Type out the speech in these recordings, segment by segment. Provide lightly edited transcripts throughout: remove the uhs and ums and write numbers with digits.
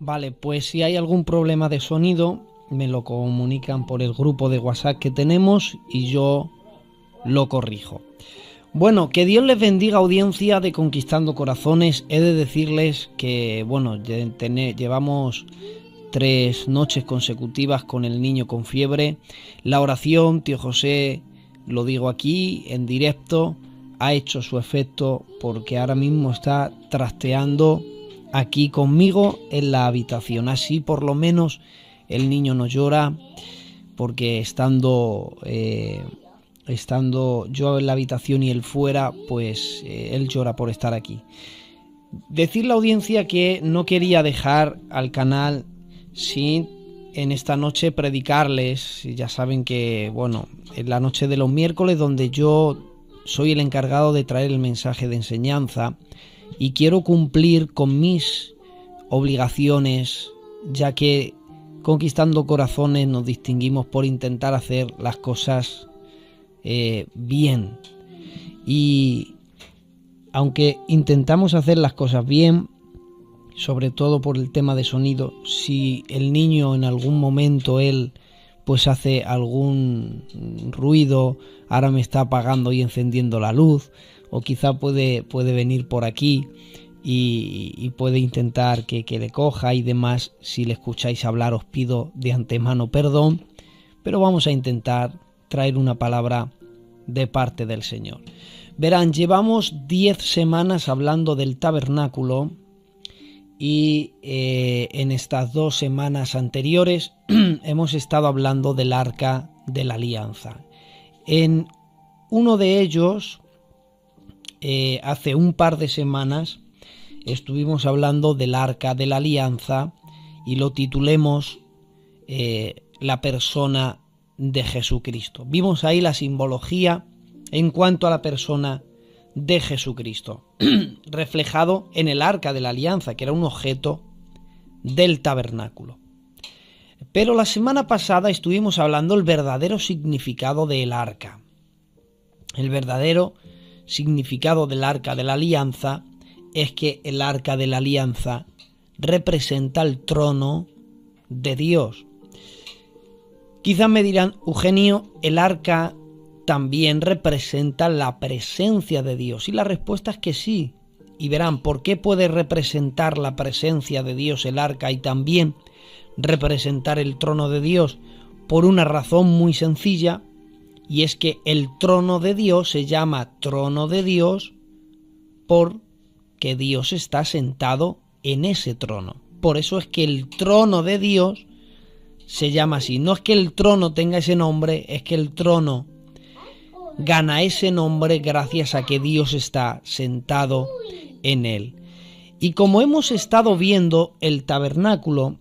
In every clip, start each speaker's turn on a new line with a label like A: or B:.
A: Vale, pues si hay algún problema de sonido, me lo comunican por el grupo de WhatsApp que tenemos y yo lo corrijo. Bueno, que Dios les bendiga, audiencia de Conquistando Corazones. He de decirles que, bueno, llevamos 3 noches consecutivas con el niño con fiebre. La oración, tío José, lo digo aquí en directo, ha hecho su efecto porque ahora mismo está trasteando aquí conmigo en la habitación. Así por lo menos el niño no llora, porque estando yo en la habitación y él fuera, pues él llora por estar aquí. Decir la audiencia que no quería dejar al canal sin en esta noche predicarles. Ya saben que, bueno, en la noche de los miércoles, donde yo soy el encargado de traer el mensaje de enseñanza y quiero cumplir con mis obligaciones, ya que Conquistando Corazones nos distinguimos por intentar hacer las cosas bien. Y aunque intentamos hacer las cosas bien, sobre todo por el tema de sonido, si el niño en algún momento él pues hace algún ruido, ahora me está apagando y encendiendo la luz, o quizá puede venir por aquí y puede intentar que le coja y demás. Si le escucháis hablar os pido de antemano perdón, pero vamos a intentar traer una palabra de parte del Señor. Verán, llevamos 10 semanas hablando del tabernáculo y en estas 2 semanas anteriores hemos estado hablando del arca de la alianza. En uno de ellos, hace un par de semanas, estuvimos hablando del arca de la alianza y lo titulemos la persona de Jesucristo. Vimos ahí la simbología en cuanto a la persona de Jesucristo, reflejado en el arca de la alianza, que era un objeto del tabernáculo. Pero la semana pasada estuvimos hablando del verdadero significado del arca. El verdadero significado del arca de la alianza es que el arca de la alianza representa el trono de Dios. Quizás me dirán, Eugenio, el arca también representa la presencia de Dios. Y la respuesta es que sí. Y verán, ¿por qué puede representar la presencia de Dios el arca y también representar el trono de Dios? Por una razón muy sencilla, y es que el trono de Dios se llama trono de Dios porque Dios está sentado en ese trono. Por eso es que el trono de Dios se llama así. No es que el trono tenga ese nombre, es que el trono gana ese nombre gracias a que Dios está sentado en él. Y como hemos estado viendo, el tabernáculo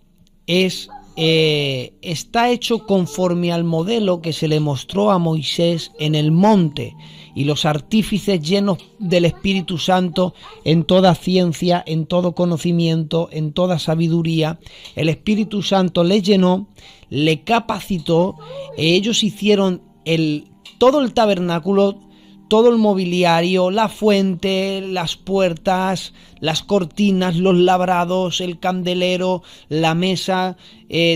A: está hecho conforme al modelo que se le mostró a Moisés en el monte, y los artífices llenos del Espíritu Santo en toda ciencia, en todo conocimiento, en toda sabiduría, el Espíritu Santo les llenó, le capacitó, ellos hicieron todo el tabernáculo, todo el mobiliario, la fuente, las puertas, las cortinas, los labrados, el candelero, la mesa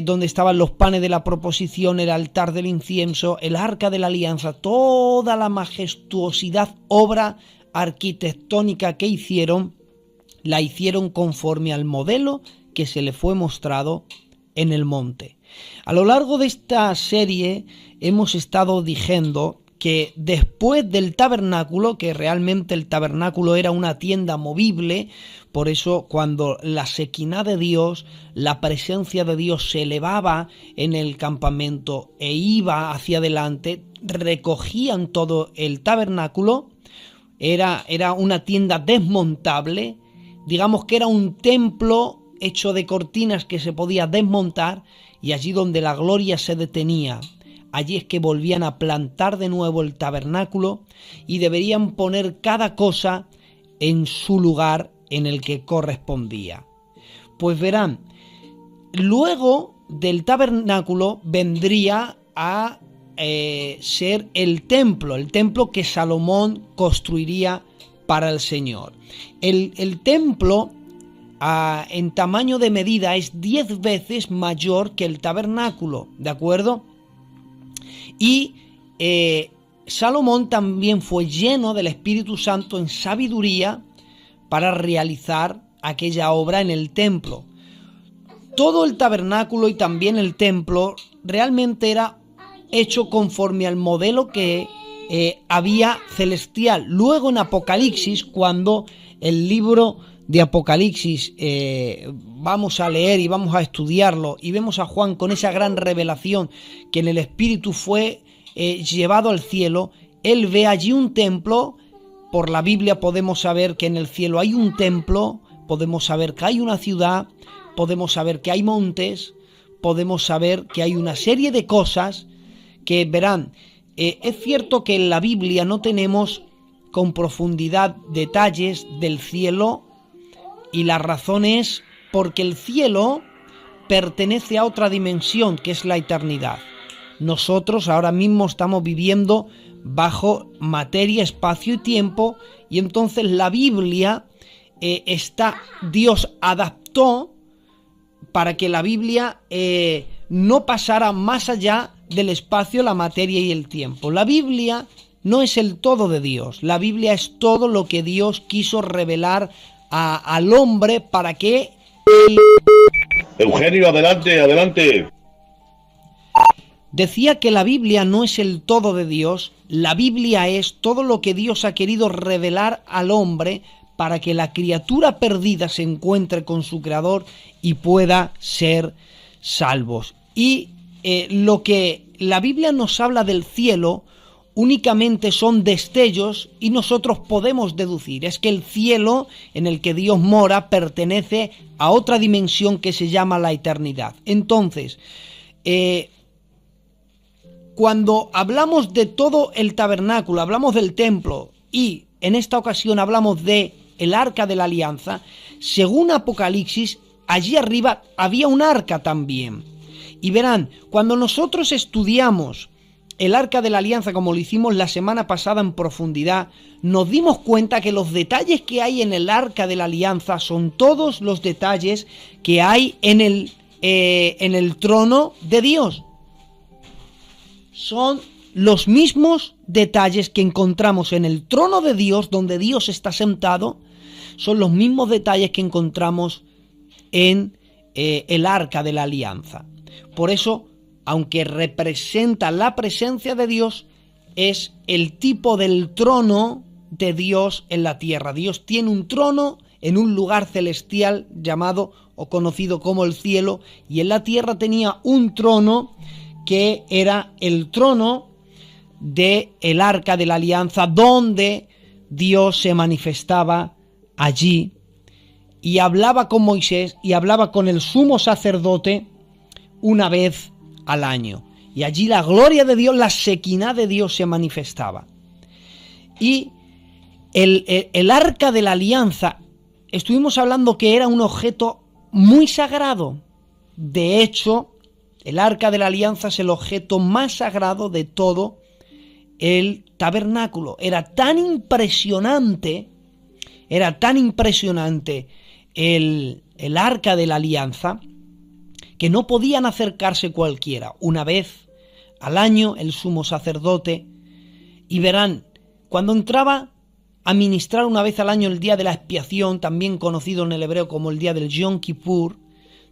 A: donde estaban los panes de la proposición, el altar del incienso, el arca de la alianza, toda la majestuosidad, obra arquitectónica que hicieron, la hicieron conforme al modelo que se le fue mostrado en el monte. A lo largo de esta serie hemos estado diciendo que después del tabernáculo, que realmente el tabernáculo era una tienda movible, por eso cuando la Shekinah de Dios, la presencia de Dios se elevaba en el campamento e iba hacia adelante, recogían todo el tabernáculo, era una tienda desmontable, digamos que era un templo hecho de cortinas que se podía desmontar, y allí donde la gloria se detenía, allí es que volvían a plantar de nuevo el tabernáculo y deberían poner cada cosa en su lugar en el que correspondía. Pues verán, luego del tabernáculo vendría a ser el templo que Salomón construiría para el Señor. El templo en tamaño de medida es 10 veces mayor que el tabernáculo, ¿de acuerdo? Y Salomón también fue lleno del Espíritu Santo en sabiduría para realizar aquella obra en el templo. Todo el tabernáculo y también el templo realmente era hecho conforme al modelo que había celestial. Luego en Apocalipsis, cuando el libro de Apocalipsis vamos a leer y vamos a estudiarlo, y vemos a Juan con esa gran revelación que en el Espíritu fue llevado al cielo, él ve allí un templo. Por la Biblia podemos saber que en el cielo hay un templo, podemos saber que hay una ciudad, podemos saber que hay montes, podemos saber que hay una serie de cosas que verán. Es cierto que en la Biblia no tenemos con profundidad detalles del cielo, y la razón es porque el cielo pertenece a otra dimensión, que es la eternidad. Nosotros ahora mismo estamos viviendo bajo materia, espacio y tiempo, y entonces la Biblia Dios adaptó para que la Biblia no pasara más allá del espacio, la materia y el tiempo. La Biblia no es el todo de Dios, la Biblia es todo lo que Dios quiso revelar al hombre para que...
B: Eugenio, adelante, adelante.
A: Decía que la Biblia no es el todo de Dios, la Biblia es todo lo que Dios ha querido revelar al hombre para que la criatura perdida se encuentre con su Creador y pueda ser salvos. Y lo que la Biblia nos habla del cielo únicamente son destellos, y nosotros podemos deducir, es que el cielo en el que Dios mora pertenece a otra dimensión que se llama la eternidad. Entonces, cuando hablamos de todo el tabernáculo, hablamos del templo, y en esta ocasión hablamos de el arca de la alianza, según Apocalipsis, allí arriba había un arca también. Y verán, cuando nosotros estudiamos el arca de la alianza, como lo hicimos la semana pasada en profundidad, nos dimos cuenta que los detalles que hay en el arca de la alianza son todos los detalles que hay en el trono de Dios. Son los mismos detalles que encontramos en el trono de Dios, donde Dios está sentado, son los mismos detalles que encontramos en el arca de la alianza. Por eso, aunque representa la presencia de Dios, es el tipo del trono de Dios en la tierra. Dios tiene un trono en un lugar celestial llamado o conocido como el cielo, y en la tierra tenía un trono que era el trono de el arca de la alianza, donde Dios se manifestaba allí y hablaba con Moisés y hablaba con el sumo sacerdote una vez al año, y allí la gloria de Dios, la Shekinah de Dios se manifestaba. Y el arca de la alianza, estuvimos hablando que era un objeto muy sagrado. De hecho, el arca de la alianza es el objeto más sagrado de todo el tabernáculo. Era tan impresionante el arca de la alianza, que no podían acercarse cualquiera. Una vez al año el sumo sacerdote, y verán, cuando entraba a ministrar una vez al año el día de la expiación, también conocido en el hebreo como el día del Yom Kippur,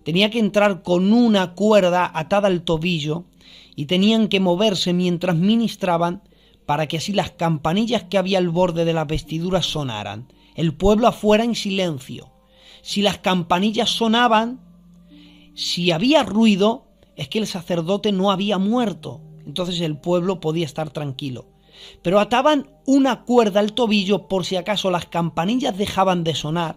A: tenía que entrar con una cuerda atada al tobillo, y tenían que moverse mientras ministraban para que así las campanillas que había al borde de las vestiduras sonaran. El pueblo afuera en silencio. Si las campanillas sonaban, si había ruido, es que el sacerdote no había muerto. Entonces el pueblo podía estar tranquilo. Pero ataban una cuerda al tobillo por si acaso las campanillas dejaban de sonar.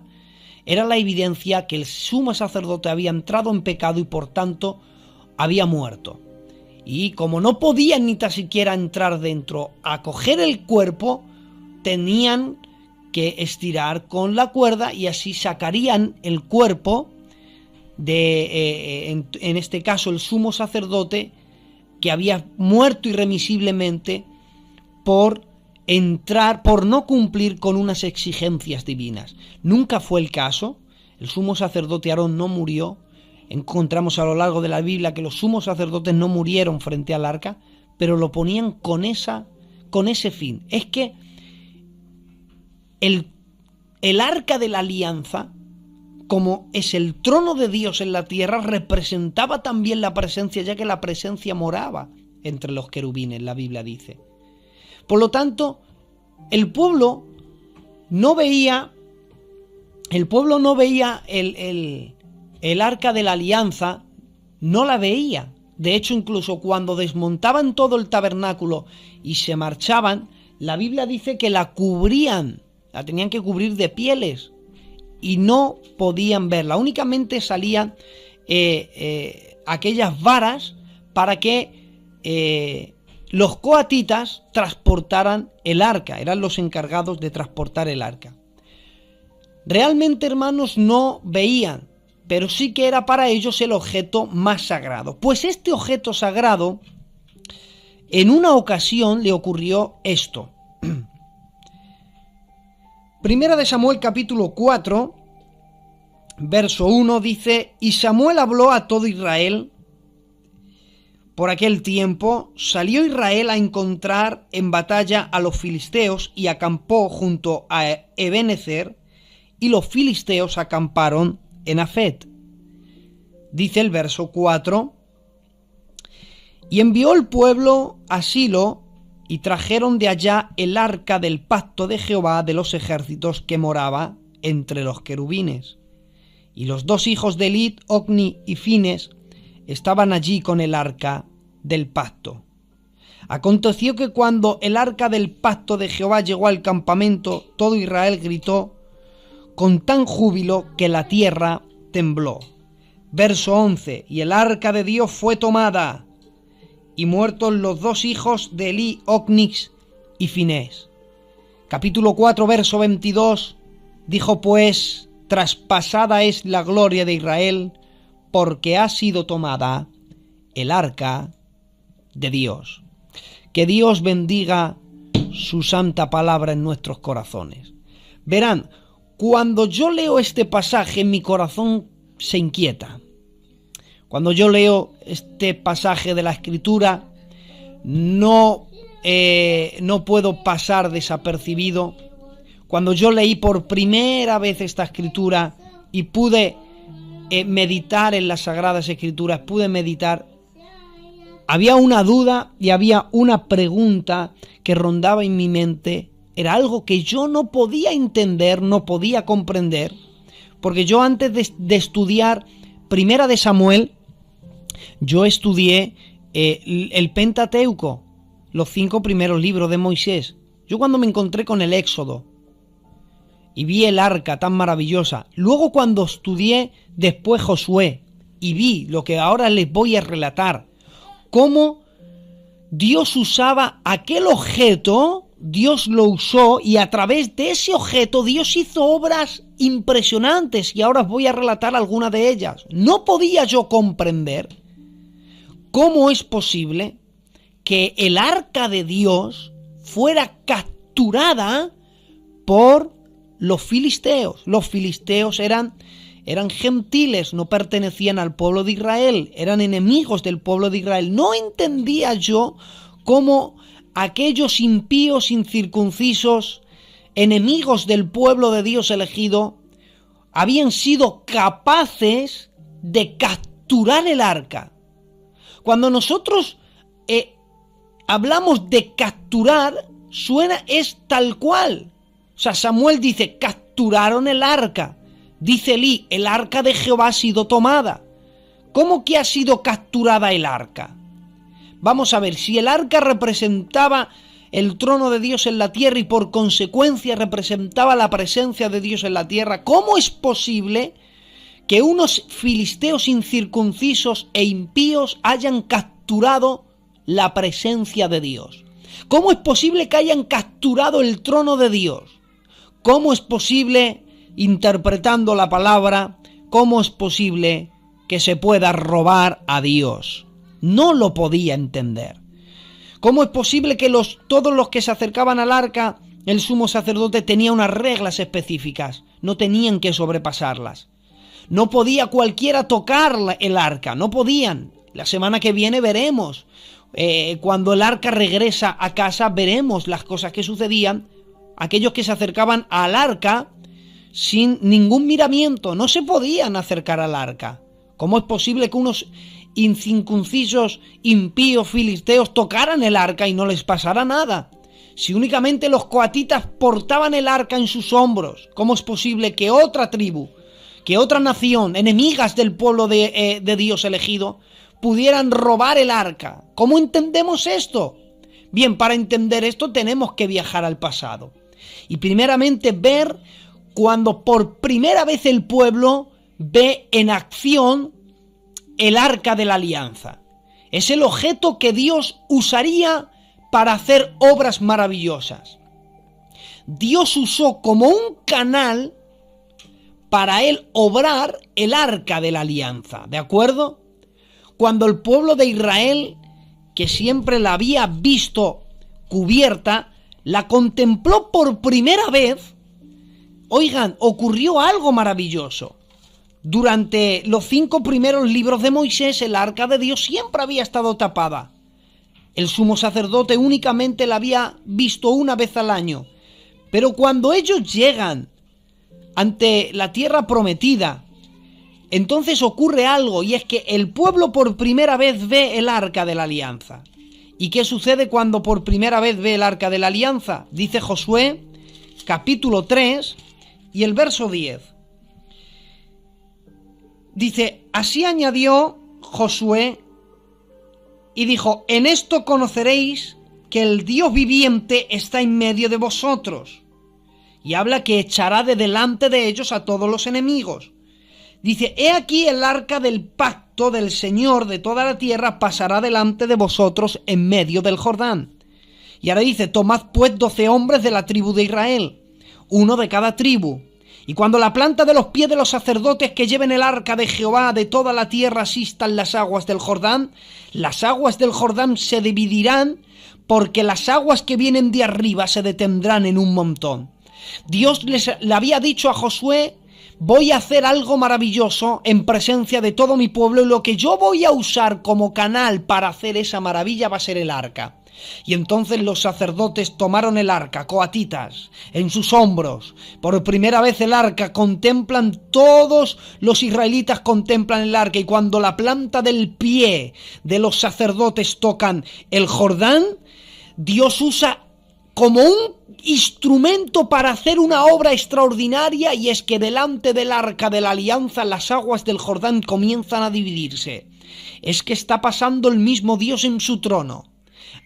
A: Era la evidencia que el sumo sacerdote había entrado en pecado y por tanto había muerto. Y como no podían ni tan siquiera entrar dentro a coger el cuerpo, tenían que estirar con la cuerda y así sacarían el cuerpo en este caso el sumo sacerdote, que había muerto irremisiblemente por no cumplir con unas exigencias divinas. Nunca fue el caso. El sumo sacerdote Aarón no murió. Encontramos a lo largo de la Biblia que los sumos sacerdotes no murieron frente al arca, pero lo ponían con ese fin. Es que el arca de la alianza, como es el trono de Dios en la tierra, representaba también la presencia, ya que la presencia moraba entre los querubines, la Biblia dice. Por lo tanto, el pueblo no veía el arca de la alianza, no la veía. De hecho, incluso cuando desmontaban todo el tabernáculo y se marchaban, la Biblia dice que la cubrían, la tenían que cubrir de pieles y no podían verla. Únicamente salían aquellas varas para que los coatitas transportaran el arca, eran los encargados de transportar el arca. Realmente, hermanos, no veían, pero sí que era para ellos el objeto más sagrado. Pues este objeto sagrado, en una ocasión le ocurrió esto. Primera de Samuel capítulo 4, verso 1 dice: y Samuel habló a todo Israel. Por aquel tiempo salió Israel a encontrar en batalla a los filisteos y acampó junto a Ebenezer, y los filisteos acamparon en Afet. Dice el verso 4: y envió el pueblo a Silo, y trajeron de allá el arca del pacto de Jehová de los ejércitos, que moraba entre los querubines. Y los dos hijos de Eli, Ofni y Fines, estaban allí con el arca del pacto. Aconteció que cuando el arca del pacto de Jehová llegó al campamento, todo Israel gritó con tan júbilo que la tierra tembló. Verso 11: y el arca de Dios fue tomada, y muertos los dos hijos de Eli, Ofni y Finés. Capítulo 4, verso 22, dijo pues: traspasada es la gloria de Israel, porque ha sido tomada el arca de Dios. Que Dios bendiga su santa palabra en nuestros corazones. Verán, cuando yo leo este pasaje, mi corazón se inquieta. Cuando yo leo este pasaje de la Escritura, no puedo pasar desapercibido. Cuando yo leí por primera vez esta Escritura y pude meditar en las Sagradas Escrituras, había una duda y había una pregunta que rondaba en mi mente. Era algo que yo no podía entender, no podía comprender, porque yo antes de estudiar Primera de Samuel, yo estudié el Pentateuco, los 5 primeros libros de Moisés. Yo cuando me encontré con el Éxodo y vi el arca tan maravillosa, luego cuando estudié después Josué y vi lo que ahora les voy a relatar, cómo Dios usaba aquel objeto, Dios lo usó, y a través de ese objeto Dios hizo obras impresionantes, y ahora os voy a relatar algunas de ellas. No podía yo comprender cómo es posible que el arca de Dios fuera capturada por los filisteos. Los filisteos eran gentiles, no pertenecían al pueblo de Israel, eran enemigos del pueblo de Israel. No entendía yo cómo aquellos impíos incircuncisos, enemigos del pueblo de Dios elegido, habían sido capaces de capturar el arca. Cuando nosotros hablamos de capturar, es tal cual. O sea, Samuel dice: capturaron el arca. Dice Eli: el arca de Jehová ha sido tomada. ¿Cómo que ha sido capturada el arca? Vamos a ver, si el arca representaba el trono de Dios en la tierra y por consecuencia representaba la presencia de Dios en la tierra, ¿cómo es posible que unos filisteos incircuncisos e impíos hayan capturado la presencia de Dios? ¿Cómo es posible que hayan capturado el trono de Dios? ¿Cómo es posible, interpretando la palabra, cómo es posible que se pueda robar a Dios? No lo podía entender. ¿Cómo es posible que todos los que se acercaban al arca, el sumo sacerdote tenía unas reglas específicas? No tenían que sobrepasarlas. No podía cualquiera tocar el arca, no podían. La semana que viene veremos. Cuando el arca regresa a casa, veremos las cosas que sucedían. Aquellos que se acercaban al arca sin ningún miramiento, no se podían acercar al arca. ¿Cómo es posible que unos incircuncisos, impíos, filisteos tocaran el arca y no les pasara nada? Si únicamente los coatitas portaban el arca en sus hombros, ¿cómo es posible que otra tribu, que otra nación, enemigas del pueblo de Dios elegido, pudieran robar el arca? ¿Cómo entendemos esto? Bien, para entender esto tenemos que viajar al pasado. Y primeramente ver cuando por primera vez el pueblo ve en acción el arca de la alianza. Es el objeto que Dios usaría para hacer obras maravillosas. Dios usó como un canal para él obrar el arca de la alianza, ¿de acuerdo? Cuando el pueblo de Israel, que siempre la había visto cubierta, la contempló por primera vez, oigan, ocurrió algo maravilloso. Durante los 5 primeros libros de Moisés, el arca de Dios siempre había estado tapada. El sumo sacerdote únicamente la había visto una vez al año. Pero cuando ellos llegan ante la tierra prometida, entonces ocurre algo, y es que el pueblo por primera vez ve el arca de la alianza. ¿Y qué sucede cuando por primera vez ve el arca de la alianza? Dice Josué, capítulo 3 y el verso 10. Dice, así añadió Josué y dijo, en esto conoceréis que el Dios viviente está en medio de vosotros. Y habla que echará de delante de ellos a todos los enemigos. Dice, he aquí el arca del pacto del Señor de toda la tierra pasará delante de vosotros en medio del Jordán. Y ahora dice, tomad pues 12 hombres de la tribu de Israel, uno de cada tribu. Y cuando la planta de los pies de los sacerdotes que lleven el arca de Jehová de toda la tierra asistan las aguas del Jordán, las aguas del Jordán se dividirán, porque las aguas que vienen de arriba se detendrán en un montón. Dios le había dicho a Josué, voy a hacer algo maravilloso en presencia de todo mi pueblo, y lo que yo voy a usar como canal para hacer esa maravilla va a ser el arca. Y entonces los sacerdotes tomaron el arca, coatitas, en sus hombros. Por primera vez el arca, contemplan todos los israelitas, contemplan el arca, y cuando la planta del pie de los sacerdotes tocan el Jordán, Dios usa como un instrumento para hacer una obra extraordinaria, y es que delante del arca de la alianza las aguas del Jordán comienzan a dividirse. Es que está pasando el mismo Dios en su trono.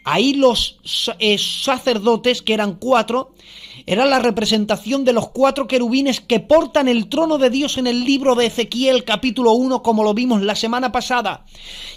A: Ahí los sacerdotes, que eran 4, era la representación de los 4 querubines que portan el trono de Dios en el libro de Ezequiel capítulo 1, como lo vimos la semana pasada.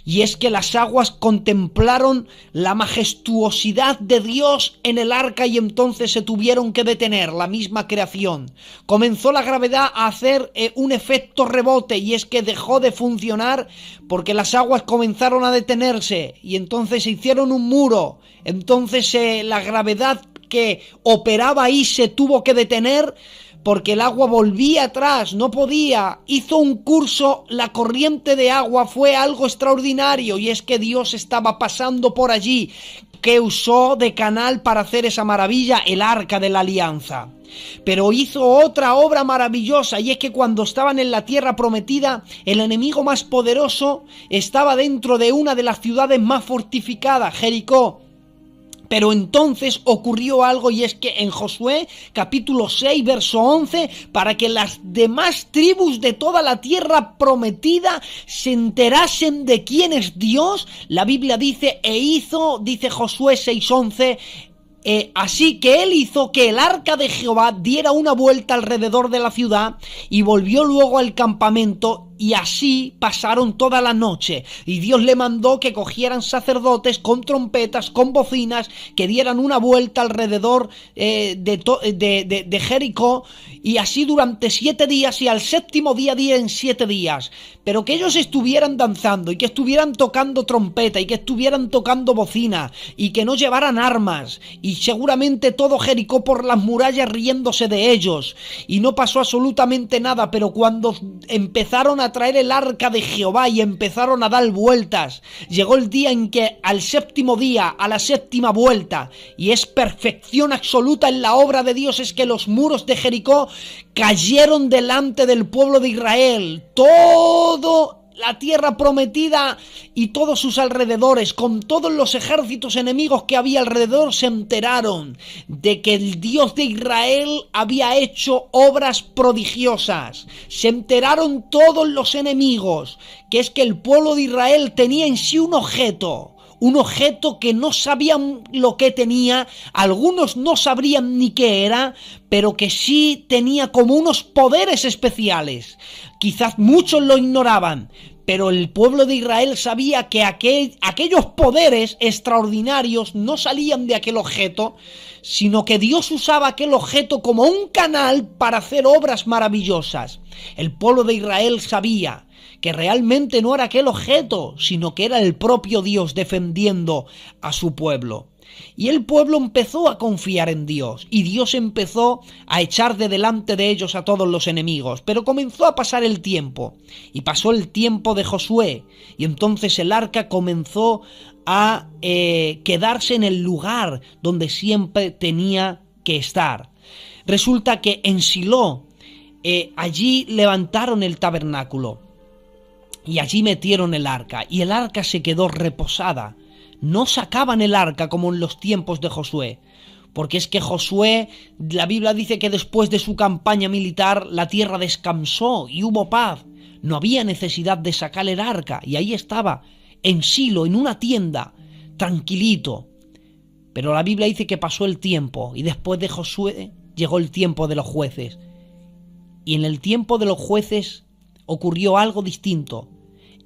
A: Y es que las aguas contemplaron la majestuosidad de Dios en el arca, y entonces se tuvieron que detener. La misma creación comenzó la gravedad a hacer un efecto rebote, y es que dejó de funcionar porque las aguas comenzaron a detenerse, y entonces se hicieron un muro. Entonces la gravedad que operaba ahí se tuvo que detener porque el agua volvía atrás, no podía, hizo un curso, la corriente de agua, fue algo extraordinario, y es que Dios estaba pasando por allí, que usó de canal para hacer esa maravilla, el arca de la alianza. Pero hizo otra obra maravillosa, y es que cuando estaban en la tierra prometida, el enemigo más poderoso estaba dentro de una de las ciudades más fortificadas, Jericó. Pero entonces ocurrió algo, y es que en Josué capítulo 6 verso 11, para que las demás tribus de toda la tierra prometida se enterasen de quién es Dios, la Biblia dice, dice Josué 6:11, así que él hizo que el arca de Jehová diera una vuelta alrededor de la ciudad y volvió luego al campamento, Y así pasaron toda la noche, y Dios le mandó que cogieran sacerdotes con trompetas, con bocinas, que dieran una vuelta alrededor de Jericó, y así durante 7 días, y al séptimo día dieran 7 días, pero que ellos estuvieran danzando, y que estuvieran tocando trompeta, y que estuvieran tocando bocina, y que no llevaran armas, y seguramente todo Jericó por las murallas riéndose de ellos, y no pasó absolutamente nada. Pero cuando empezaron a traer el arca de Jehová y empezaron a dar vueltas, llegó el día en que al séptimo día, a la séptima vuelta, y es perfección absoluta en la obra de Dios, es que los muros de Jericó cayeron delante del pueblo de Israel. Todo la tierra prometida y todos sus alrededores, con todos los ejércitos enemigos que había alrededor, se enteraron de que el Dios de Israel había hecho obras prodigiosas. Se enteraron todos los enemigos, que es que el pueblo de Israel tenía en sí un objeto que no sabían lo que tenía, algunos no sabrían ni qué era, pero que sí tenía como unos poderes especiales. Quizás muchos lo ignoraban, pero el pueblo de Israel sabía que aquellos poderes extraordinarios no salían de aquel objeto, sino que Dios usaba aquel objeto como un canal para hacer obras maravillosas. El pueblo de Israel sabía que realmente no era aquel objeto, sino que era el propio Dios defendiendo a su pueblo. Y el pueblo empezó a confiar en Dios, y Dios empezó a echar de delante de ellos a todos los enemigos. Pero comenzó a pasar el tiempo, y pasó el tiempo de Josué, y entonces el arca comenzó a quedarse en el lugar donde siempre tenía que estar. Resulta que en Silo, allí levantaron el tabernáculo, y allí metieron el arca, y el arca se quedó reposada. No sacaban el arca como en los tiempos de Josué, porque es que Josué, la Biblia dice que después de su campaña militar la tierra descansó y hubo paz. No había necesidad de sacar el arca, y ahí estaba, en Silo, en una tienda, tranquilito. Pero la Biblia dice que pasó el tiempo, y después de Josué llegó el tiempo de los jueces. Y en el tiempo de los jueces ocurrió algo distinto.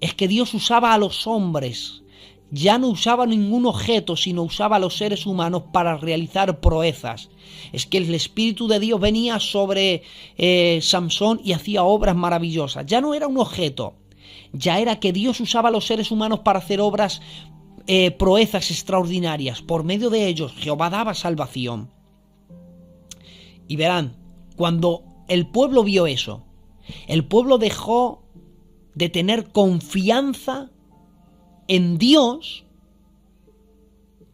A: Es que Dios usaba a los hombres, ya no usaba ningún objeto, sino usaba a los seres humanos para realizar proezas. Es que el Espíritu de Dios venía sobre Samsón y hacía obras maravillosas. Ya no era un objeto, ya era que Dios usaba a los seres humanos para hacer obras, proezas extraordinarias. Por medio de ellos Jehová daba salvación. Y verán, cuando el pueblo vio eso, el pueblo dejó de tener confianza en Dios,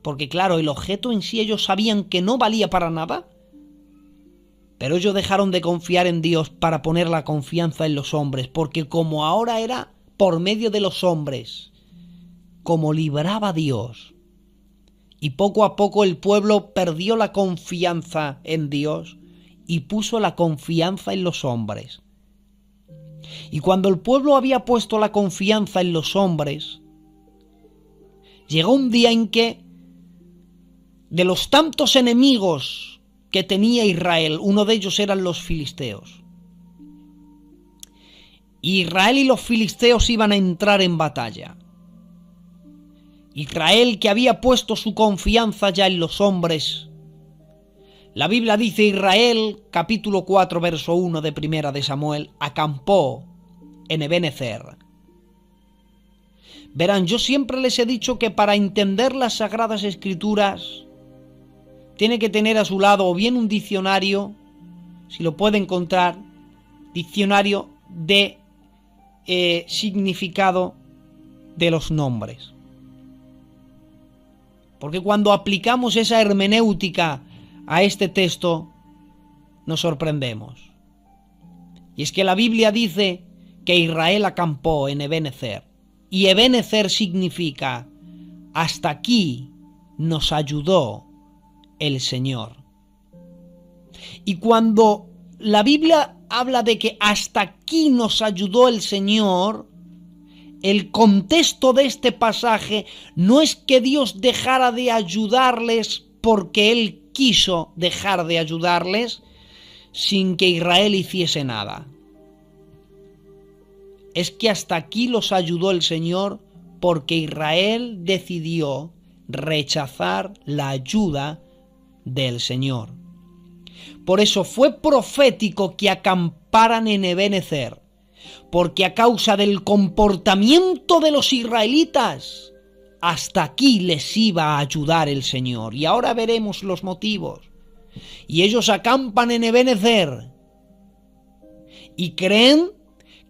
A: porque claro, el objeto en sí ellos sabían que no valía para nada, pero ellos dejaron de confiar en Dios para poner la confianza en los hombres, porque como ahora era por medio de los hombres, como libraba Dios, y poco a poco el pueblo perdió la confianza en Dios y puso la confianza en los hombres. Y cuando el pueblo había puesto la confianza en los hombres, llegó un día en que, de los tantos enemigos que tenía Israel, uno de ellos eran los filisteos. Israel y los filisteos iban a entrar en batalla. Israel, que había puesto su confianza ya en los hombres. La Biblia dice: Israel, capítulo 4, verso 1 de Primera de Samuel, acampó en Ebenezer. Verán, yo siempre les he dicho que para entender las Sagradas Escrituras tiene que tener a su lado o bien un diccionario, si lo puede encontrar, diccionario de significado de los nombres. Porque cuando aplicamos esa hermenéutica a este texto, nos sorprendemos. Y es que la Biblia dice que Israel acampó en Ebenezer. Y Ebenezer significa: hasta aquí nos ayudó el Señor. Y cuando la Biblia habla de que hasta aquí nos ayudó el Señor, el contexto de este pasaje no es que Dios dejara de ayudarles porque Él quiso dejar de ayudarles sin que Israel hiciese nada. es que hasta aquí los ayudó el Señor porque Israel decidió rechazar la ayuda del Señor. Por eso fue profético que acamparan en Ebenezer, porque a causa del comportamiento de los israelitas, hasta aquí les iba a ayudar el Señor. Y ahora veremos los motivos. Y ellos acampan en Ebenezer y creen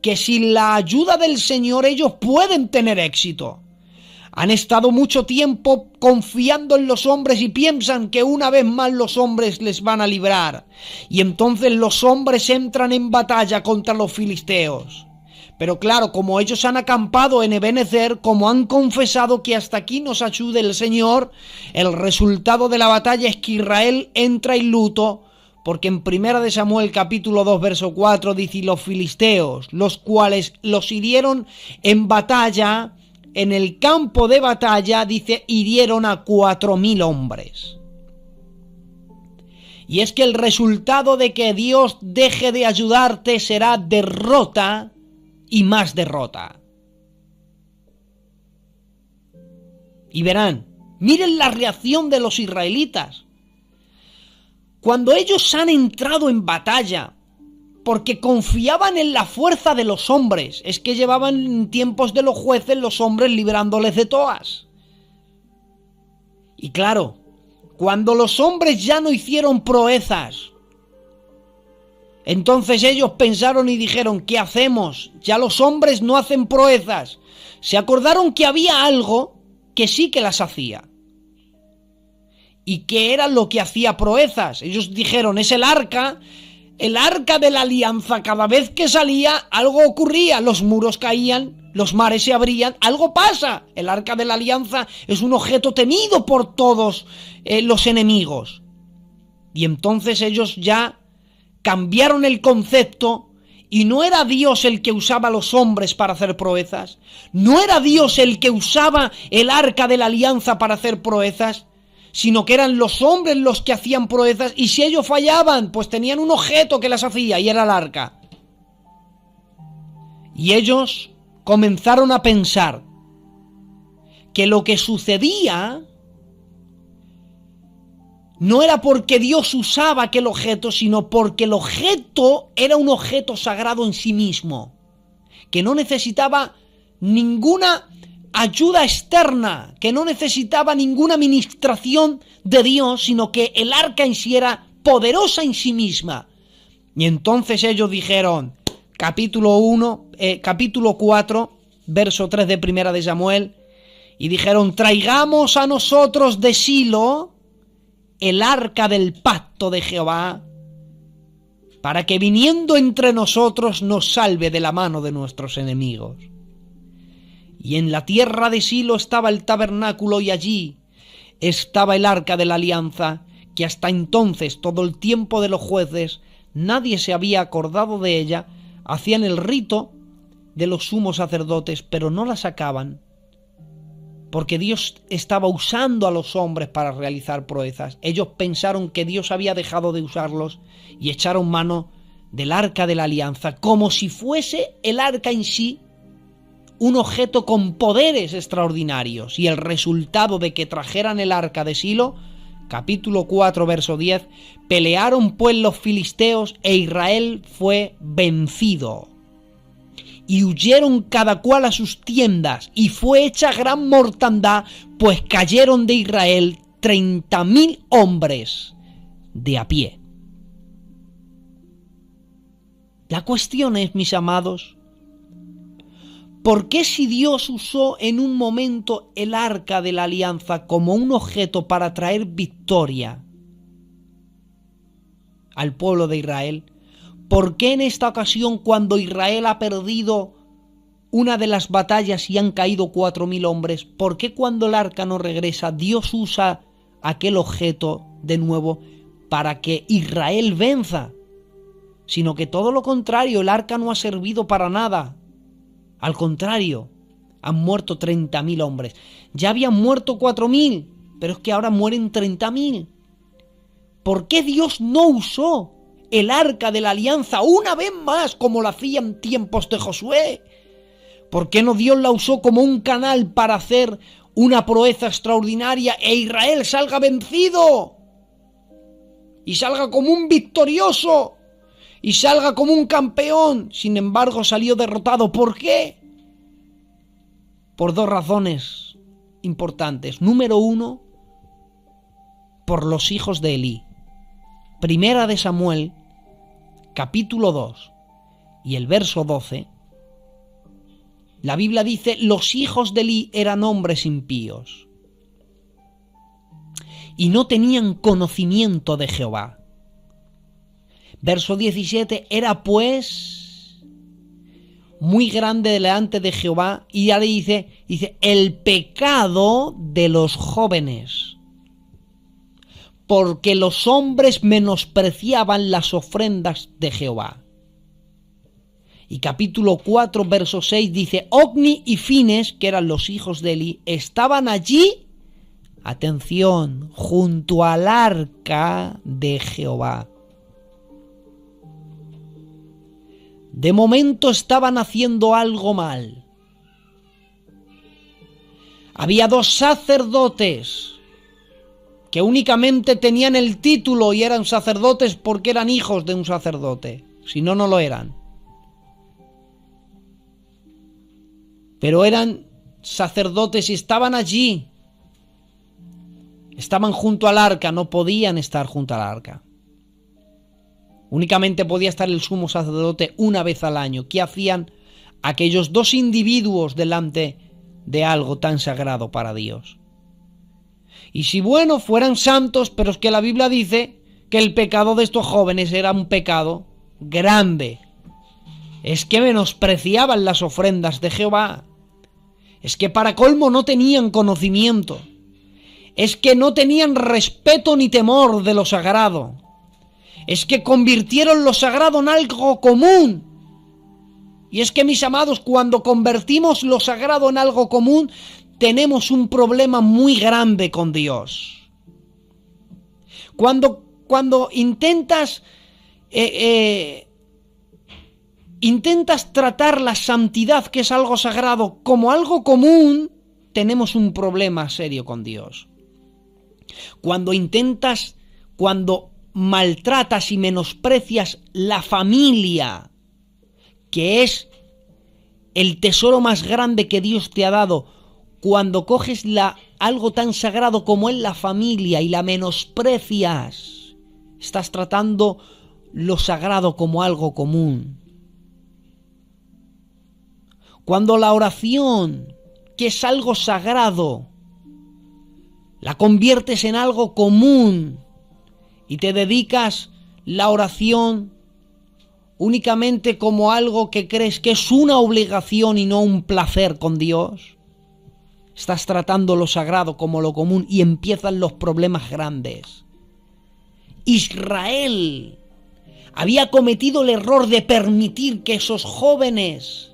A: que sin la ayuda del Señor ellos pueden tener éxito. Han estado mucho tiempo confiando en los hombres y piensan que una vez más los hombres les van a librar. Y entonces los hombres entran en batalla contra los filisteos. Pero claro, como ellos han acampado en Ebenezer, como han confesado que hasta aquí nos ayude el Señor, el resultado de la batalla es que Israel entra en luto, porque en 1 Samuel capítulo 2 verso 4 dice: y los filisteos, los cuales los hirieron en batalla, en el campo de batalla, dice, hirieron a 4.000 hombres. Y es que el resultado de que Dios deje de ayudarte será derrota y más derrota. Y verán, miren la reacción de los israelitas. Cuando ellos han entrado en batalla, porque confiaban en la fuerza de los hombres, es que llevaban en tiempos de los jueces los hombres librándoles de todas. Y claro, cuando los hombres ya no hicieron proezas, entonces ellos pensaron y dijeron: ¿qué hacemos? Ya los hombres no hacen proezas. Se acordaron que había algo que sí que las hacía. ¿Y qué era lo que hacía proezas? Ellos dijeron: es el arca de la alianza. Cada vez que salía, algo ocurría. Los muros caían, los mares se abrían, algo pasa. El arca de la alianza es un objeto temido por todos los enemigos. Y entonces ellos ya cambiaron el concepto, y no era Dios el que usaba a los hombres para hacer proezas, no era Dios el que usaba el arca de la alianza para hacer proezas, sino que eran los hombres los que hacían proezas, y si ellos fallaban, pues tenían un objeto que las hacía, y era el arca. Y ellos comenzaron a pensar que lo que sucedía no era porque Dios usaba aquel objeto, sino porque el objeto era un objeto sagrado en sí mismo, que no necesitaba ninguna ayuda externa, que no necesitaba ninguna administración de Dios, sino que el arca en sí era poderosa en sí misma. Y entonces ellos dijeron, capítulo 4, verso 3 de 1 de Samuel, y dijeron: traigamos a nosotros de Silo el arca del pacto de Jehová, para que viniendo entre nosotros nos salve de la mano de nuestros enemigos. Y en la tierra de Silo estaba el tabernáculo, y allí estaba el arca de la alianza, que hasta entonces, todo el tiempo de los jueces, nadie se había acordado de ella. Hacían el rito de los sumos sacerdotes, pero no la sacaban, porque Dios estaba usando a los hombres para realizar proezas. Ellos pensaron que Dios había dejado de usarlos y echaron mano del arca de la alianza, como si fuese el arca en sí un objeto con poderes extraordinarios. Y el resultado de que trajeran el arca de Silo, capítulo 4, verso 10, pelearon pues los filisteos e Israel fue vencido. Y huyeron cada cual a sus tiendas, y fue hecha gran mortandad, pues cayeron de Israel 30.000 hombres de a pie. La cuestión es, mis amados, ¿por qué si Dios usó en un momento el arca de la alianza como un objeto para traer victoria al pueblo de Israel, por qué en esta ocasión, cuando Israel ha perdido una de las batallas y han caído 4.000 hombres, por qué cuando el arca no regresa, Dios usa aquel objeto de nuevo para que Israel venza? Sino que todo lo contrario, el arca no ha servido para nada. Al contrario, han muerto 30.000 hombres. Ya habían muerto 4.000, pero es que ahora mueren 30.000. ¿Por qué Dios no usó el arca de la alianza una vez más como lo hacía en tiempos de Josué? ¿Por qué no Dios la usó como un canal para hacer una proeza extraordinaria e Israel salga vencido? Y salga como un victorioso. Y salga como un campeón. Sin embargo, salió derrotado. ¿Por qué? Por dos razones importantes. Número uno, por los hijos de Elí. Primera de Samuel, capítulo 2 y el verso 12. La Biblia dice: los hijos de Elí eran hombres impíos y no tenían conocimiento de Jehová. Verso 17, era pues muy grande delante de Jehová, y ya le dice, el pecado de los jóvenes, porque los hombres menospreciaban las ofrendas de Jehová. Y capítulo 4, verso 6 dice: Ogni y Fines, que eran los hijos de Eli, estaban allí, atención, junto al arca de Jehová. De momento estaban haciendo algo mal. Había dos sacerdotes que únicamente tenían el título y eran sacerdotes porque eran hijos de un sacerdote, si no, no lo eran. Pero eran sacerdotes y estaban allí. Estaban junto al arca, no podían estar junto al arca. Únicamente podía estar el sumo sacerdote una vez al año. ¿Qué hacían aquellos dos individuos delante de algo tan sagrado para Dios? Y si bueno, fueran santos, pero es que la Biblia dice que el pecado de estos jóvenes era un pecado grande. Es que menospreciaban las ofrendas de Jehová. Es que para colmo no tenían conocimiento. Es que no tenían respeto ni temor de lo sagrado. Es que convirtieron lo sagrado en algo común. Y es que, mis amados, cuando convertimos lo sagrado en algo común, tenemos un problema muy grande con Dios. Cuando intentas tratar la santidad, que es algo sagrado, como algo común, tenemos un problema serio con Dios. Cuando maltratas y menosprecias la familia, que es el tesoro más grande que Dios te ha dado, cuando coges algo tan sagrado como es la familia y la menosprecias, estás tratando lo sagrado como algo común. Cuando la oración, que es algo sagrado, la conviertes en algo común y te dedicas la oración únicamente como algo que crees que es una obligación y no un placer con Dios, estás tratando lo sagrado como lo común y empiezan los problemas grandes. Israel había cometido el error de permitir que esos jóvenes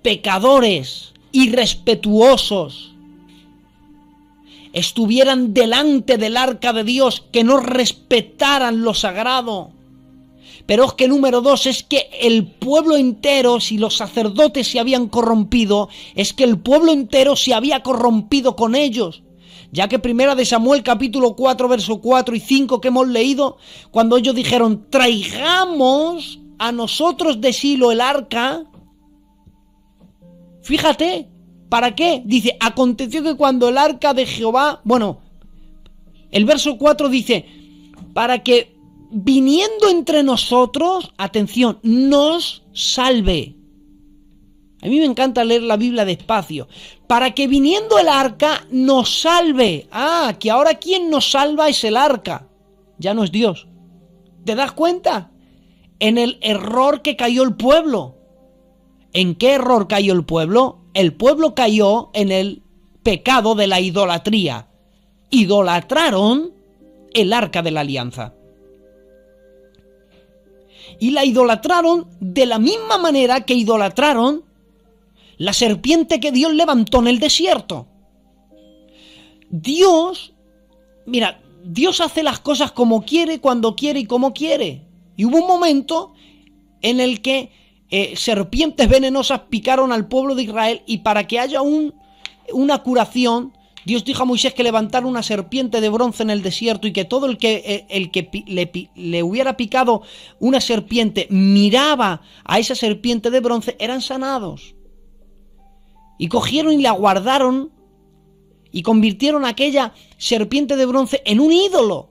A: pecadores, irrespetuosos, estuvieran delante del arca de Dios, que no respetaran lo sagrado. Pero es que número dos, es que el pueblo entero, si los sacerdotes se habían corrompido, es que el pueblo entero se había corrompido con ellos. Ya que primera de Samuel capítulo 4, verso 4 y 5 que hemos leído, cuando ellos dijeron: traigamos a nosotros de Silo el arca. Fíjate, ¿para qué? Dice: aconteció que cuando el arca de Jehová, el verso 4 dice: para que viniendo entre nosotros, atención, nos salve. A mí me encanta leer la Biblia despacio. Para que viniendo el arca nos salve. Ah, que ahora quien nos salva es el arca. Ya no es Dios. ¿Te das cuenta? En el error que cayó el pueblo. ¿En qué error cayó el pueblo? El pueblo cayó en el pecado de la idolatría. Idolatraron el arca de la alianza. Y la idolatraron de la misma manera que idolatraron la serpiente que Dios levantó en el desierto. Dios hace las cosas como quiere, cuando quiere y como quiere. Y hubo un momento en el que serpientes venenosas picaron al pueblo de Israel, y para que haya una curación, Dios dijo a Moisés que levantara una serpiente de bronce en el desierto, y que todo el que le hubiera picado una serpiente miraba a esa serpiente de bronce, eran sanados. Y cogieron y la guardaron y convirtieron aquella serpiente de bronce en un ídolo.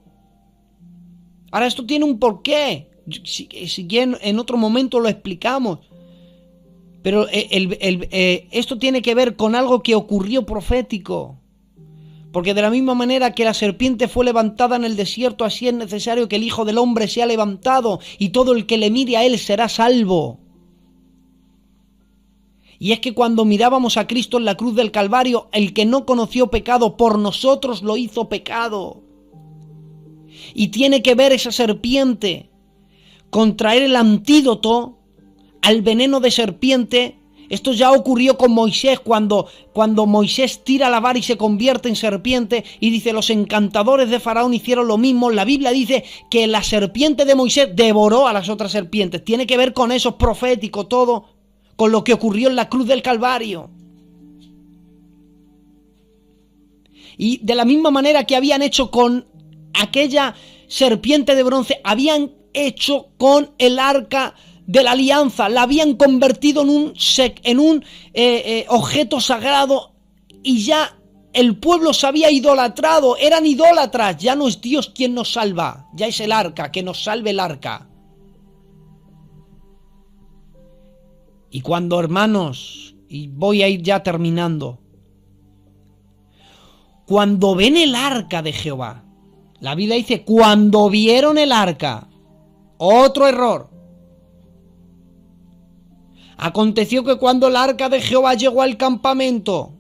A: Ahora, esto tiene un porqué. Si quieren, en otro momento lo explicamos. Pero esto tiene que ver con algo que ocurrió profético. Porque de la misma manera que la serpiente fue levantada en el desierto, así es necesario que el Hijo del Hombre sea levantado, y todo el que le mire a él será salvo. Y es que cuando mirábamos a Cristo en la cruz del Calvario, el que no conoció pecado por nosotros lo hizo pecado. Y tiene que ver esa serpiente con traer el antídoto al veneno de serpiente. Esto ya ocurrió con Moisés cuando Moisés tira la vara y se convierte en serpiente, y dice: los encantadores de Faraón hicieron lo mismo. La Biblia dice que la serpiente de Moisés devoró a las otras serpientes. Tiene que ver con eso, profético todo, con lo que ocurrió en la cruz del Calvario. Y de la misma manera que habían hecho con aquella serpiente de bronce, habían hecho con el arca de la alianza, la habían convertido en un objeto sagrado, y ya el pueblo se había idolatrado, eran idólatras. Ya no es Dios quien nos salva, ya es el arca, que nos salve el arca. Y cuando, hermanos, y voy a ir ya terminando, cuando ven el arca de Jehová, la Biblia dice: cuando vieron el arca, otro error. Aconteció que cuando el arca de Jehová llegó al campamento,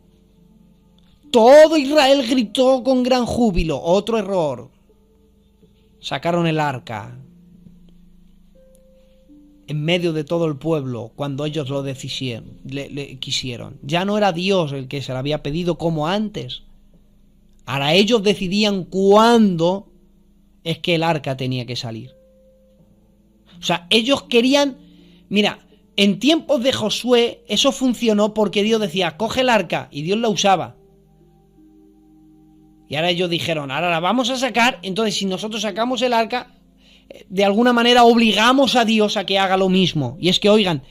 A: todo Israel gritó con gran júbilo. Otro error. Sacaron el arca en medio de todo el pueblo cuando ellos lo quisieron. Ya no era Dios el que se lo había pedido como antes. Ahora ellos decidían cuándo es que el arca tenía que salir. O sea, ellos querían... Mira, en tiempos de Josué eso funcionó porque Dios decía: coge el arca, y Dios la usaba. Y ahora ellos dijeron: ahora la vamos a sacar. Entonces, si nosotros sacamos el arca, de alguna manera obligamos a Dios a que haga lo mismo. Y es que, oigan,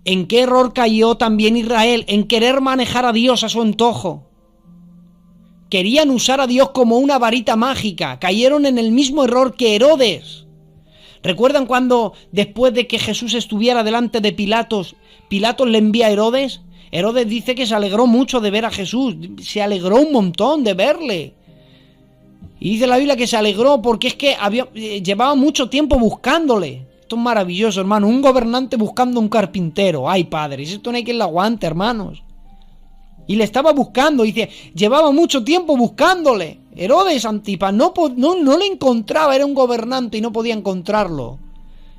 A: ¿en qué error cayó también Israel? En querer manejar a Dios a su antojo. Querían usar a Dios como una varita mágica. Cayeron en el mismo error que Herodes. ¿Recuerdan cuando, después de que Jesús estuviera delante de Pilatos, Pilatos le envía a Herodes? Herodes dice que se alegró mucho de ver a Jesús. Se alegró un montón de verle. Y dice la Biblia que se alegró porque es que llevaba mucho tiempo buscándole. Esto es maravilloso, hermano. Un gobernante buscando un carpintero. Ay, padres, esto no hay quien lo aguante, hermanos. Y le estaba buscando, dice, llevaba mucho tiempo buscándole. Herodes Antipas no le encontraba, era un gobernante y no podía encontrarlo.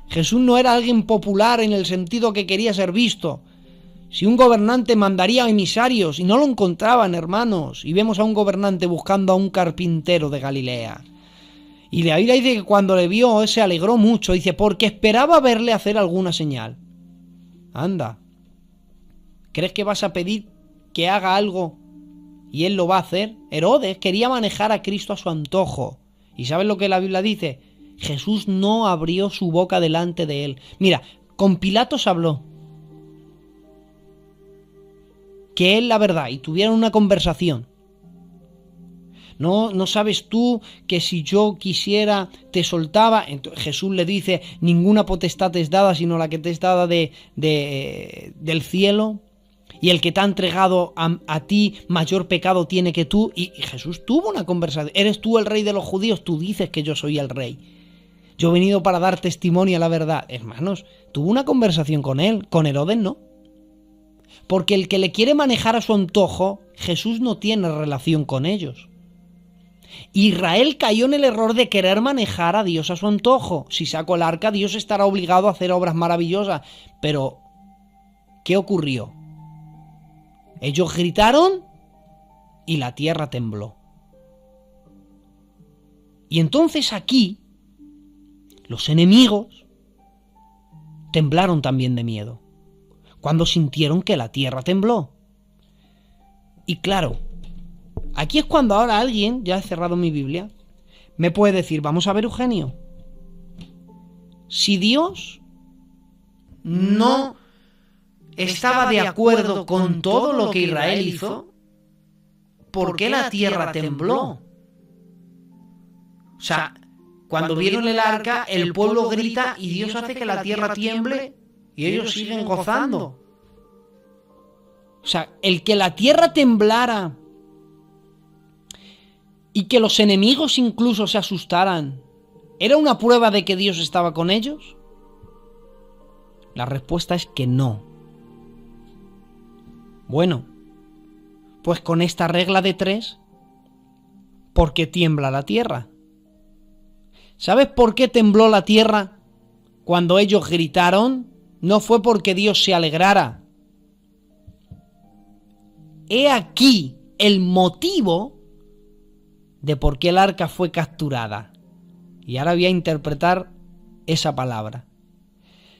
A: Jesús no era alguien popular en el sentido que quería ser visto. Si un gobernante mandaría emisarios y no lo encontraban, hermanos, y vemos a un gobernante buscando a un carpintero de Galilea. Y la Biblia dice que cuando le vio se alegró mucho, dice, porque esperaba verle hacer alguna señal. Anda, ¿crees que vas a pedir que haga algo y él lo va a hacer? Herodes quería manejar a Cristo a su antojo. ¿Y sabes lo que la Biblia dice? Jesús no abrió su boca delante de él. Mira, con Pilatos habló, que es la verdad, y tuvieron una conversación. No sabes tú que si yo quisiera te soltaba. Entonces Jesús le dice: ninguna potestad te es dada sino la que te es dada del cielo. Y el que te ha entregado a ti mayor pecado tiene que tú. Y Jesús tuvo una conversación. ¿Eres tú el rey de los judíos? Tú dices que yo soy el rey. Yo he venido para dar testimonio a la verdad. Hermanos, tuvo una conversación con él. Con Herodes no. Porque el que le quiere manejar a su antojo, Jesús no tiene relación con ellos. Israel cayó en el error de querer manejar a Dios a su antojo. Si saco el arca, Dios estará obligado a hacer obras maravillosas. Pero, ¿qué ocurrió? Ellos gritaron y la tierra tembló. Y entonces aquí, los enemigos temblaron también de miedo, cuando sintieron que la tierra tembló. Y claro, aquí es cuando ahora alguien, ya he cerrado mi Biblia, me puede decir, vamos a ver, Eugenio, si Dios no estaba de acuerdo con todo lo que Israel hizo, ¿por qué la tierra tembló? O sea, cuando vieron el arca, el pueblo grita y Dios hace que la tierra tiemble y ellos siguen gozando. O sea, el que la tierra temblara y que los enemigos incluso se asustaran, ¿era una prueba de que Dios estaba con ellos? La respuesta es que no. Bueno, pues con esta regla de 3, ¿por qué tiembla la tierra? ¿Sabes por qué tembló la tierra cuando ellos gritaron? No fue porque Dios se alegrara. He aquí el motivo de por qué el arca fue capturada. Y ahora voy a interpretar esa palabra.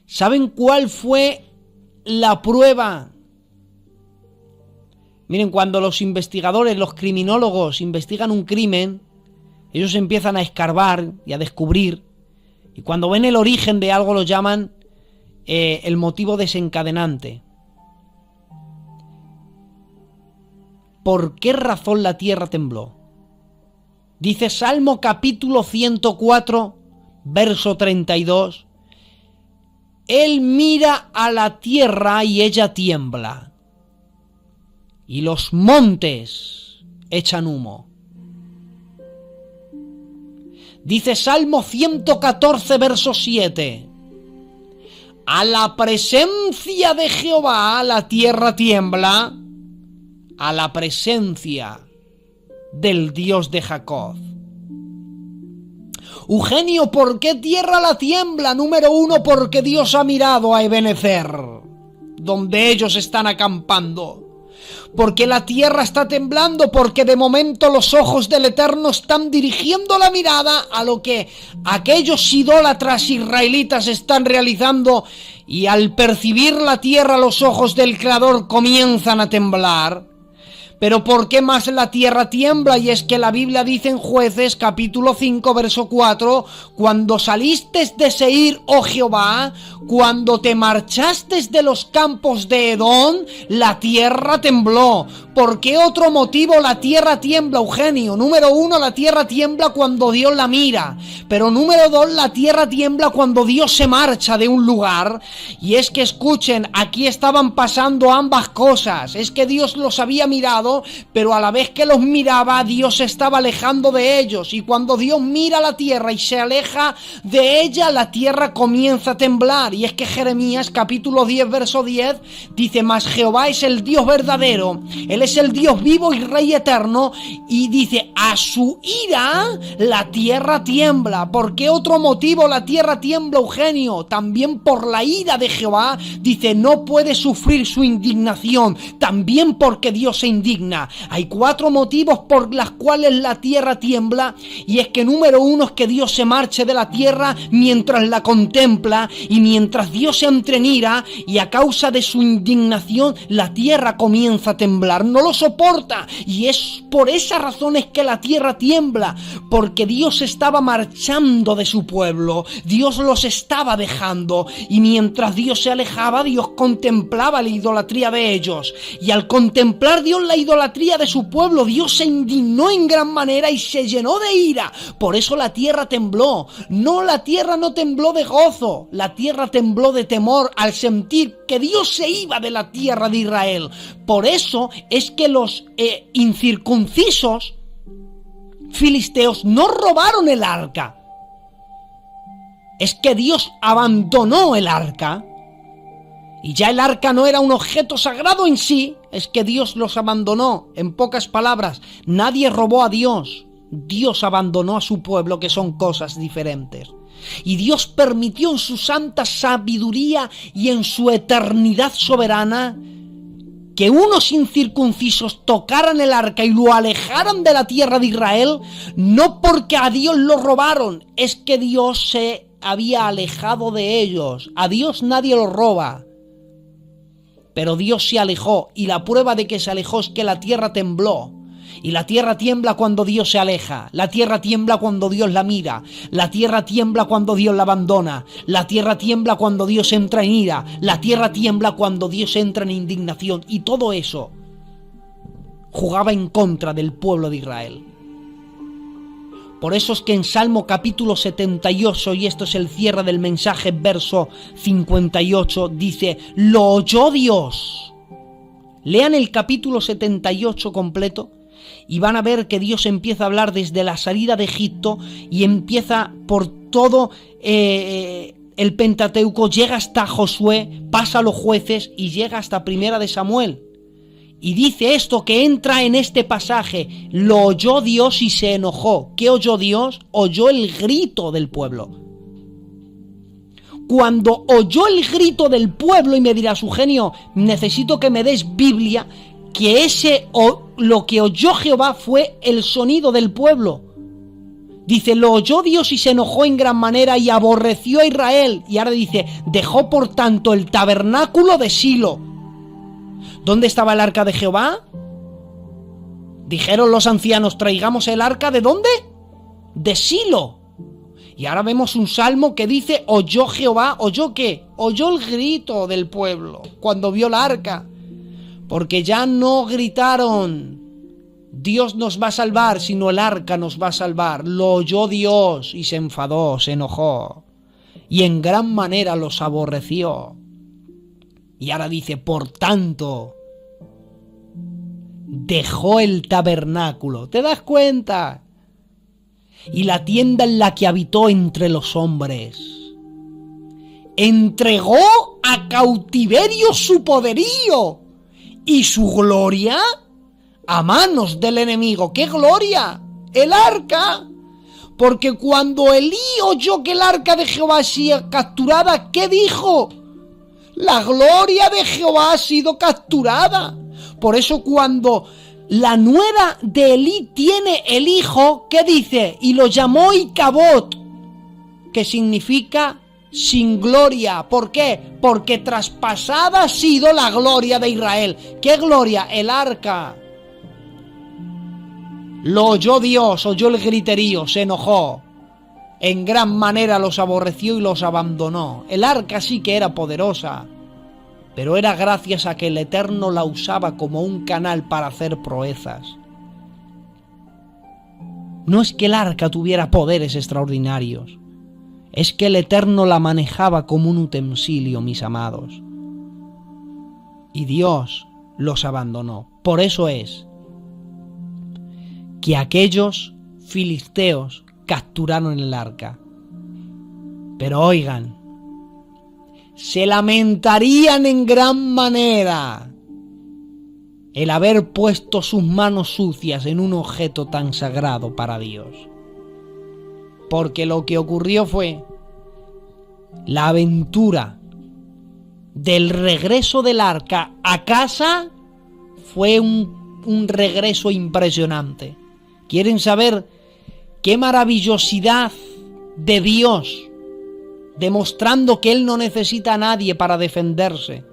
A: ¿Saben cuál fue la prueba? Miren, cuando los investigadores, los criminólogos investigan un crimen, ellos empiezan a escarbar y a descubrir, y cuando ven el origen de algo lo llaman el motivo desencadenante. ¿Por qué razón la tierra tembló? Dice Salmo capítulo 104, verso 32, Él mira a la tierra y ella tiembla, y los montes echan humo. Dice Salmo 114, verso 7, a la presencia de Jehová la tierra tiembla, a la presencia del Dios de Jacob. Eugenio, ¿por qué tierra la tiembla? Número 1, porque Dios ha mirado a Ebenezer, donde ellos están acampando. Porque la tierra está temblando, porque de momento los ojos del Eterno están dirigiendo la mirada a lo que aquellos idólatras israelitas están realizando, y al percibir la tierra los ojos del Creador comienzan a temblar. Pero ¿por qué más la tierra tiembla? Y es que la Biblia dice en Jueces capítulo 5 verso 4, cuando saliste de Seir, oh Jehová, cuando te marchaste de los campos de Edom, la tierra tembló. ¿Por qué otro motivo la tierra tiembla, Eugenio? Número 1, la tierra tiembla cuando Dios la mira. Pero número 2, la tierra tiembla cuando Dios se marcha de un lugar. Y es que escuchen, aquí estaban pasando ambas cosas. Es que Dios los había mirado, pero a la vez que los miraba, Dios se estaba alejando de ellos. Y cuando Dios mira la tierra y se aleja de ella, la tierra comienza a temblar. Y es que Jeremías capítulo 10 verso 10 dice, mas Jehová es el Dios verdadero, Él es el Dios vivo y Rey eterno, y dice, a su ira la tierra tiembla. ¿Por qué otro motivo la tierra tiembla, Eugenio? También por la ira de Jehová. Dice, no puede sufrir su indignación, también porque Dios se indigna. Hay 4 motivos por las cuales la tierra tiembla, y es que número 1 es que Dios se marche de la tierra mientras la contempla, y mientras Dios entra en ira, y a causa de su indignación la tierra comienza a temblar, no lo soporta, y es por esa razón es que la tierra tiembla, porque Dios estaba marchando de su pueblo, Dios los estaba dejando, y mientras Dios se alejaba, Dios contemplaba la idolatría de ellos, y al contemplar Dios la idolatría de su pueblo, Dios se indignó en gran manera y se llenó de ira. Por eso la tierra tembló. No, la tierra no tembló de gozo, la tierra tembló de temor al sentir que Dios se iba de la tierra de Israel. Por eso es que los incircuncisos filisteos no robaron el arca. Es que Dios abandonó el arca. Y ya el arca no era un objeto sagrado en sí, es que Dios los abandonó. En pocas palabras, nadie robó a Dios. Dios abandonó a su pueblo, que son cosas diferentes. Y Dios permitió en su santa sabiduría y en su eternidad soberana que unos incircuncisos tocaran el arca y lo alejaran de la tierra de Israel, no porque a Dios lo robaron, es que Dios se había alejado de ellos. A Dios nadie lo roba. Pero Dios se alejó, y la prueba de que se alejó es que la tierra tembló. Y la tierra tiembla cuando Dios se aleja. La tierra tiembla cuando Dios la mira. La tierra tiembla cuando Dios la abandona. La tierra tiembla cuando Dios entra en ira. La tierra tiembla cuando Dios entra en indignación. Y todo eso jugaba en contra del pueblo de Israel. Por eso es que en Salmo capítulo 78, y esto es el cierre del mensaje, verso 58, dice: lo oyó Dios. Lean el capítulo 78 completo y van a ver que Dios empieza a hablar desde la salida de Egipto y empieza por todo el Pentateuco, llega hasta Josué, pasa a los jueces y llega hasta Primera de Samuel. Y dice esto que entra en este pasaje: lo oyó Dios y se enojó. ¿Qué oyó Dios? Oyó el grito del pueblo. Cuando oyó el grito del pueblo, y me dirás: Eugenio, necesito que me des Biblia, que lo que oyó Jehová fue el sonido del pueblo. Dice: lo oyó Dios y se enojó en gran manera y aborreció a Israel. Y ahora dice: dejó por tanto el tabernáculo de Silo. ¿Dónde estaba el arca de Jehová? Dijeron los ancianos: traigamos el arca, ¿de dónde? De Silo. Y ahora vemos un salmo que dice: oyó Jehová. ¿Oyó qué? Oyó el grito del pueblo cuando vio la arca. Porque ya no gritaron: Dios nos va a salvar, sino el arca nos va a salvar. Lo oyó Dios y se enfadó, se enojó. Y en gran manera los aborreció. Y ahora dice: por tanto, dejó el tabernáculo. ¿Te das cuenta? Y la tienda en la que habitó entre los hombres. Entregó a cautiverio su poderío y su gloria a manos del enemigo. ¿Qué gloria? El arca. Porque cuando Elí oyó que el arca de Jehová ha sido capturada, ¿qué dijo? La gloria de Jehová ha sido capturada. Por eso cuando la nuera de Elí tiene el hijo, ¿qué dice? Y lo llamó Icabod, que significa sin gloria. ¿Por qué? Porque traspasada ha sido la gloria de Israel. ¿Qué gloria? El arca. Lo oyó Dios, oyó el griterío, se enojó. En gran manera los aborreció y los abandonó. El arca sí que era poderosa, pero era gracias a que el Eterno la usaba como un canal para hacer proezas. No es que el arca tuviera poderes extraordinarios, es que el Eterno la manejaba como un utensilio, mis amados. Y Dios los abandonó. Por eso es que aquellos filisteos capturaron el arca. Pero oigan, se lamentarían en gran manera el haber puesto sus manos sucias en un objeto tan sagrado para Dios. Porque lo que ocurrió fue la aventura del regreso del arca a casa. Fue un regreso impresionante. ¿Quieren saber qué maravillosidad de Dios, demostrando que Él no necesita a nadie para defenderse?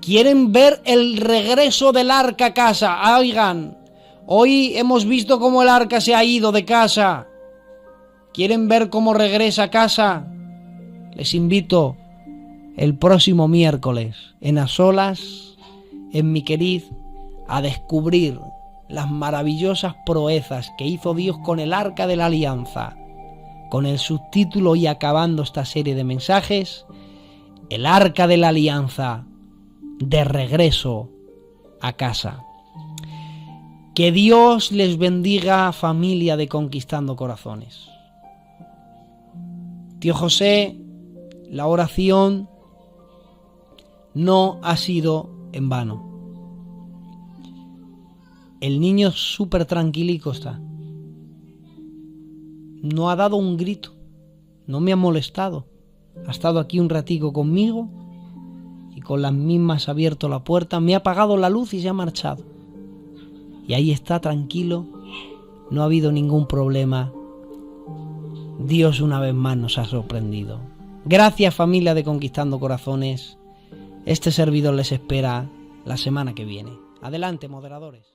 A: ¿Quieren ver el regreso del arca a casa? Oigan, hoy hemos visto cómo el arca se ha ido de casa. ¿Quieren ver cómo regresa a casa? Les invito el próximo miércoles en A Solas, en Mi Queriz, a descubrir las maravillosas proezas que hizo Dios con el Arca de la Alianza, con el subtítulo, y acabando esta serie de mensajes: el Arca de la Alianza de regreso a casa. Que Dios les bendiga, familia de Conquistando Corazones. Tío José, la oración no ha sido en vano. El niño súper tranquilico está. No ha dado un grito, no me ha molestado. Ha estado aquí un ratico conmigo y con las mismas ha abierto la puerta, me ha apagado la luz y se ha marchado. Y ahí está tranquilo, no ha habido ningún problema. Dios una vez más nos ha sorprendido. Gracias, familia de Conquistando Corazones. Este servidor les espera la semana que viene. Adelante, moderadores.